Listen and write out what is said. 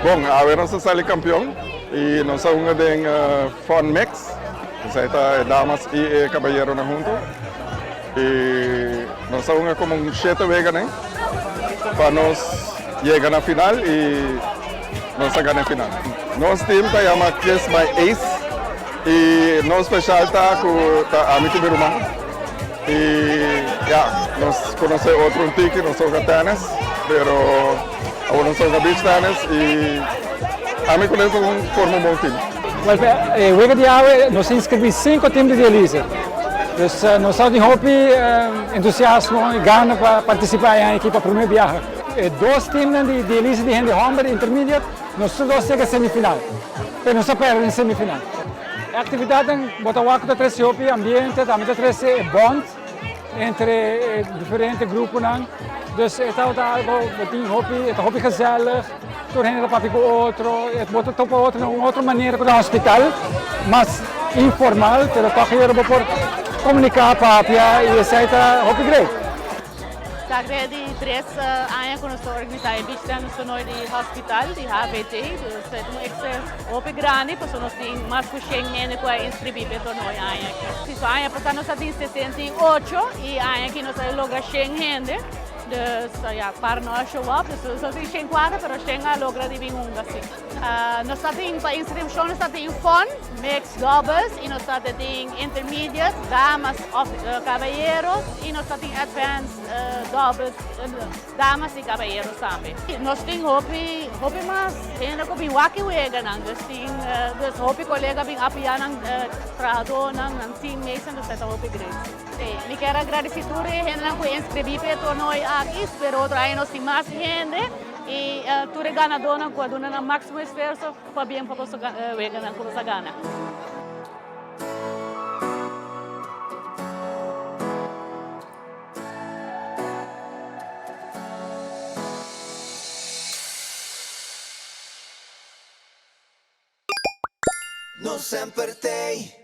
Bom, agora nós somos campeão e nós somos um fun mix. Nós damas e caballeros juntos. E nós somos como um 7 vezes, né? Para nós chegar na final e nós ganhar na final. Nosso time se chama Kiss My Ace e nosso especial está com a amigo meu irmão. E nós conhecemos outro tique, nós somos tennis, mas agora nós somos beach tennis e a mim conheço forma um bom time. O week de hoje nós inscrevemos 5 times de elite. Então, nós estamos entusiasmo e ganas para participar na equipe primeira viagem. 2 times de elite de Henry Humber intermediate, nós todos chegamos à semifinal. Mas nós perdemos em semifinal. A atividade bota o arco da 3 ambiente, também da 3 bond entre diferentes grupos. Dus het houdt algo, het hobby gezellig, doorheen dat papi com outro, het wordt op een outra maneira com o hospital, mas informal, pelo toque hier por comunicar papia e etc. Hobby great. Daarbij die 3 anos que nós organizamos beach tennis toernooi de hospital, de HBT, dus het is extra hobby grande, porque nós temos mais que para inscrever para o toernooi aqui. Se a gente nós temos 68 e aqui nós logramos 100 gente. Dus para nós show up, dus nós temos 50, mas chega logra de vir assim. Nós temos para inscrição, nós temos fun, mixed doubles, e nós temos intermediate, damas, caballeros, e nós temos advanced doubles, damas e caballeros também. Nós temos hobby mas ainda com waki wega nang, dus hobby colega bem apoiar nang trabalhador nang teammates nang dus hobby great. Eu quero agradecer a gente que inscrevi para o torneio aqui, espero outro ano nós temos mais gente e tudo ganador que a dona máximo esforço para bem para você ganhar como você ganha. Non sempre te